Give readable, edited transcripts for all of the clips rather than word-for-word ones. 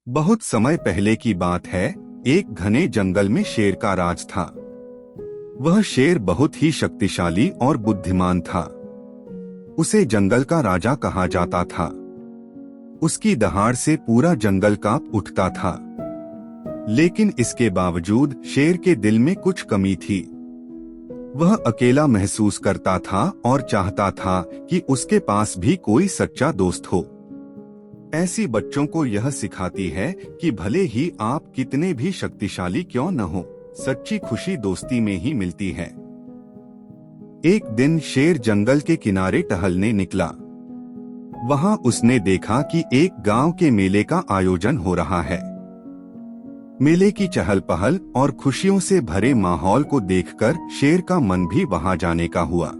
बहुत समय पहले की बात है। एक घने जंगल में शेर का राज था। वह शेर बहुत ही शक्तिशाली और बुद्धिमान था। उसे जंगल का राजा कहा जाता था। उसकी दहाड़ से पूरा जंगल कांप उठता था। लेकिन इसके बावजूद शेर के दिल में कुछ कमी थी। वह अकेला महसूस करता था और चाहता था कि उसके पास भी कोई सच्चा दोस्त हो। ऐसी बच्चों को यह सिखाती है कि भले ही आप कितने भी शक्तिशाली क्यों न हो, सच्ची खुशी दोस्ती में ही मिलती है। एक दिन शेर जंगल के किनारे टहलने निकला। वहां उसने देखा कि एक गांव के मेले का आयोजन हो रहा है। मेले की चहल पहल और खुशियों से भरे माहौल को देखकर शेर का मन भी वहां जाने का हुआ।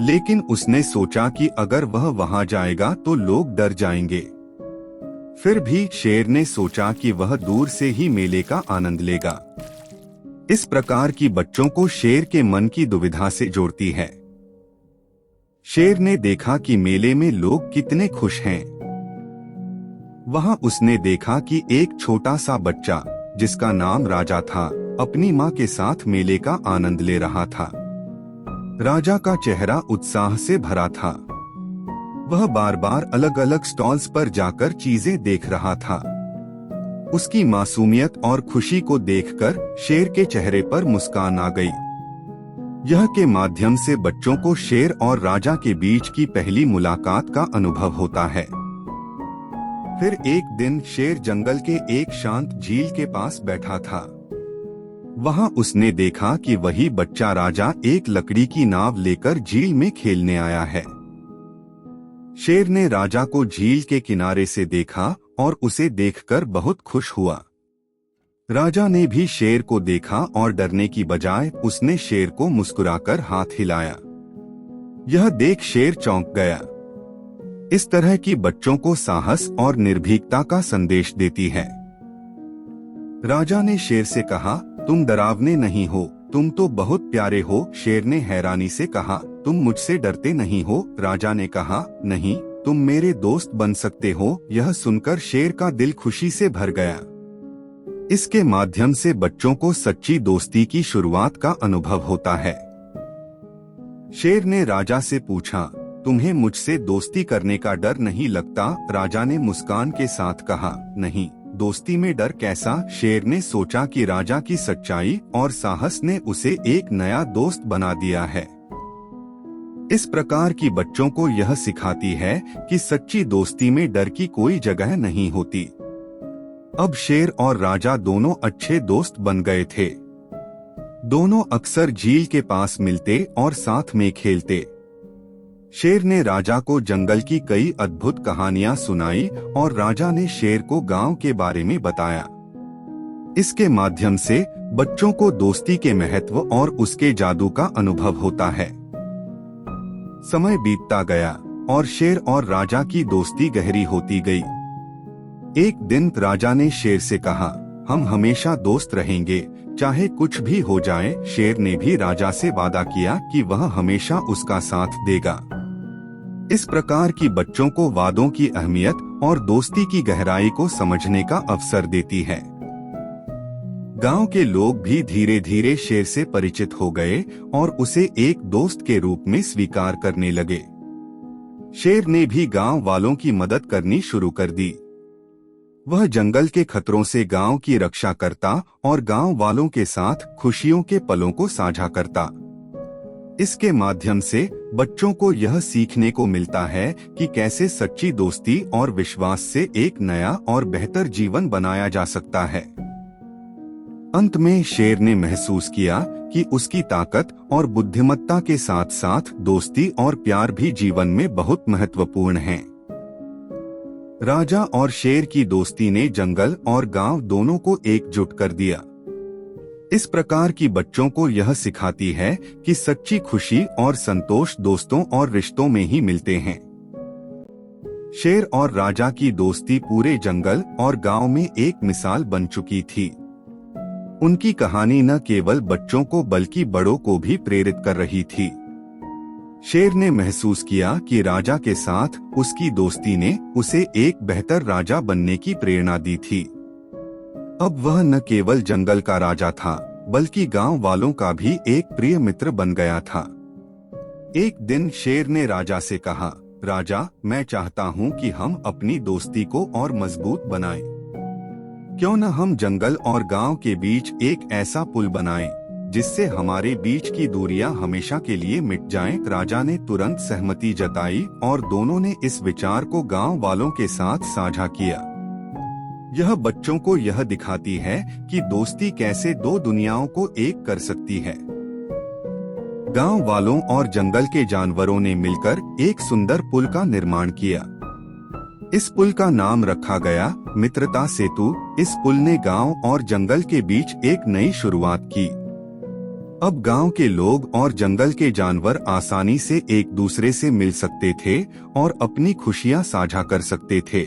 लेकिन उसने सोचा कि अगर वह वहां जाएगा तो लोग डर जाएंगे। फिर भी शेर ने सोचा कि वह दूर से ही मेले का आनंद लेगा। इस प्रकार की बच्चों को शेर के मन की दुविधा से जोड़ती है। शेर ने देखा कि मेले में लोग कितने खुश हैं। वहां उसने देखा कि एक छोटा सा बच्चा, जिसका नाम राजा था, अपनी मां के साथ मेले का आनंद ले रहा था। राजा का चेहरा उत्साह से भरा था। वह बार बार अलग अलग स्टॉल्स पर जाकर चीजें देख रहा था। उसकी मासूमियत और खुशी को देखकर शेर के चेहरे पर मुस्कान आ गई। यह के माध्यम से बच्चों को शेर और राजा के बीच की पहली मुलाकात का अनुभव होता है। फिर एक दिन शेर जंगल के एक शांत झील के पास बैठा था। वहां उसने देखा कि वही बच्चा राजा एक लकड़ी की नाव लेकर झील में खेलने आया है। शेर ने राजा को झील के किनारे से देखा और उसे देखकर बहुत खुश हुआ। राजा ने भी शेर को देखा और डरने की बजाय उसने शेर को मुस्कुराकर हाथ हिलाया। यह देख शेर चौंक गया। इस तरह की बच्चों को साहस और निर्भीकता का संदेश देती है। राजा ने शेर से कहा, तुम डरावने नहीं हो, तुम तो बहुत प्यारे हो। शेर ने हैरानी से कहा, तुम मुझसे डरते नहीं हो? राजा ने कहा, नहीं, तुम मेरे दोस्त बन सकते हो। यह सुनकर शेर का दिल खुशी से भर गया। इसके माध्यम से बच्चों को सच्ची दोस्ती की शुरुआत का अनुभव होता है। शेर ने राजा से पूछा, तुम्हें मुझसे दोस्ती करने का डर नहीं लगता? राजा ने मुस्कान के साथ कहा, नहीं, दोस्ती में डर कैसा? शेर ने सोचा कि राजा की सच्चाई और साहस ने उसे एक नया दोस्त बना दिया है। इस प्रकार की बच्चों को यह सिखाती है कि सच्ची दोस्ती में डर की कोई जगह नहीं होती। अब शेर और राजा दोनों अच्छे दोस्त बन गए थे। दोनों अक्सर झील के पास मिलते और साथ में खेलते। शेर ने राजा को जंगल की कई अद्भुत कहानियां सुनाई और राजा ने शेर को गांव के बारे में बताया। इसके माध्यम से बच्चों को दोस्ती के महत्व और उसके जादू का अनुभव होता है। समय बीतता गया और शेर और राजा की दोस्ती गहरी होती गई। एक दिन राजा ने शेर से कहा, हम हमेशा दोस्त रहेंगे, चाहे कुछ भी हो जाए। शेर ने भी राजा से वादा किया कि वह हमेशा उसका साथ देगा। इस प्रकार की बच्चों को वादों की अहमियत और दोस्ती की गहराई को समझने का अवसर देती है। गांव के लोग भी धीरे धीरे शेर से परिचित हो गए और उसे एक दोस्त के रूप में स्वीकार करने लगे। शेर ने भी गांव वालों की मदद करनी शुरू कर दी। वह जंगल के खतरों से गांव की रक्षा करता और गांव वालों के साथ खुशियों के पलों को साझा करता। इसके माध्यम से बच्चों को यह सीखने को मिलता है कि कैसे सच्ची दोस्ती और विश्वास से एक नया और बेहतर जीवन बनाया जा सकता है। अंत में शेर ने महसूस किया कि उसकी ताकत और बुद्धिमत्ता के साथ साथ दोस्ती और प्यार भी जीवन में बहुत महत्वपूर्ण है। राजा और शेर की दोस्ती ने जंगल और गांव दोनों को एकजुट कर दिया। इस प्रकार की बच्चों को यह सिखाती है कि सच्ची खुशी और संतोष दोस्तों और रिश्तों में ही मिलते हैं। शेर और राजा की दोस्ती पूरे जंगल और गांव में एक मिसाल बन चुकी थी। उनकी कहानी न केवल बच्चों को बल्कि बड़ों को भी प्रेरित कर रही थी। शेर ने महसूस किया कि राजा के साथ उसकी दोस्ती ने उसे एक बेहतर राजा बनने की प्रेरणा दी थी। अब वह न केवल जंगल का राजा था, बल्कि गांव वालों का भी एक प्रिय मित्र बन गया था। एक दिन शेर ने राजा से कहा, राजा, मैं चाहता हूँ कि हम अपनी दोस्ती को और मजबूत बनाएं। क्यों न हम जंगल और गांव के बीच एक ऐसा पुल बनाएं, जिससे हमारे बीच की दूरियां हमेशा के लिए मिट जाएं। राजा ने तुरंत सहमति जताई और दोनों ने इस विचार को गांव वालों के साथ साझा किया। यह बच्चों को यह दिखाती है कि दोस्ती कैसे दो दुनियाओं को एक कर सकती है। गांव वालों और जंगल के जानवरों ने मिलकर एक सुंदर पुल का निर्माण किया। इस पुल का नाम रखा गया मित्रता सेतु। इस पुल ने गांव और जंगल के बीच एक नई शुरुआत की। अब गांव के लोग और जंगल के जानवर आसानी से एक दूसरे से मिल सकते थे और अपनी खुशियां साझा कर सकते थे।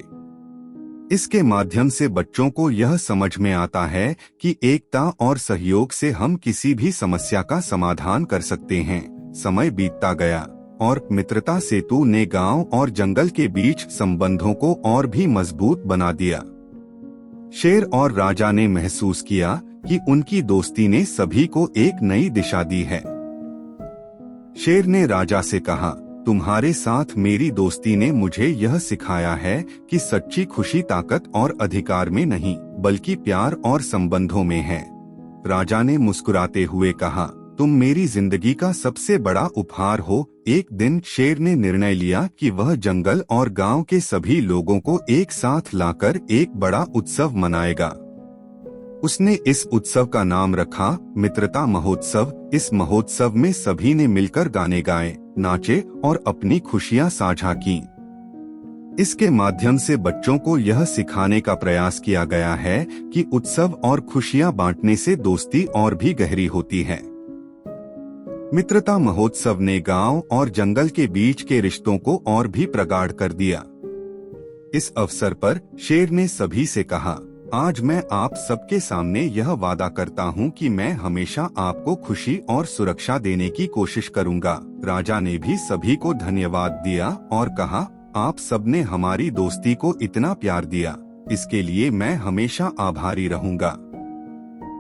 इसके माध्यम से बच्चों को यह समझ में आता है कि एकता और सहयोग से हम किसी भी समस्या का समाधान कर सकते हैं। समय बीतता गया और मित्रता सेतु ने गांव और जंगल के बीच संबंधों को और भी मजबूत बना दिया। शेर और राजा ने महसूस किया कि उनकी दोस्ती ने सभी को एक नई दिशा दी है। शेर ने राजा से कहा, तुम्हारे साथ मेरी दोस्ती ने मुझे यह सिखाया है कि सच्ची खुशी ताकत और अधिकार में नहीं, बल्कि प्यार और संबंधों में है। राजा ने मुस्कुराते हुए कहा, तुम मेरी जिंदगी का सबसे बड़ा उपहार हो। एक दिन शेर ने निर्णय लिया कि वह जंगल और गांव के सभी लोगों को एक साथ लाकर एक बड़ा उत्सव मनाएगा। उसने इस उत्सव का नाम रखा मित्रता महोत्सव। इस महोत्सव में सभी ने मिलकर गाने गाए, नाचे और अपनी खुशियां साझा की। इसके माध्यम से बच्चों को यह सिखाने का प्रयास किया गया है कि उत्सव और खुशियां बांटने से दोस्ती और भी गहरी होती है। मित्रता महोत्सव ने गांव और जंगल के बीच के रिश्तों को और भी प्रगाढ़ कर दिया। इस अवसर पर शेर ने सभी से कहा, आज मैं आप सबके सामने यह वादा करता हूँ कि मैं हमेशा आपको खुशी और सुरक्षा देने की कोशिश करूँगा। राजा ने भी सभी को धन्यवाद दिया और कहा, आप सबने हमारी दोस्ती को इतना प्यार दिया, इसके लिए मैं हमेशा आभारी रहूँगा।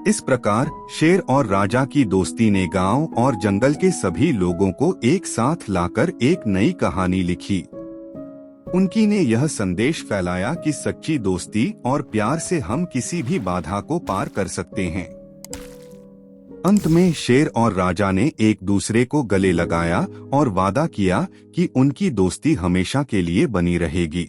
इस प्रकार शेर और राजा की दोस्ती ने गांव और जंगल के सभी लोगों को एक साथ लाकर एक नई कहानी लिखी। उनकी ने यह संदेश फैलाया कि सच्ची दोस्ती और प्यार से हम किसी भी बाधा को पार कर सकते हैं। अंत में शेर और राजा ने एक दूसरे को गले लगाया और वादा किया कि उनकी दोस्ती हमेशा के लिए बनी रहेगी।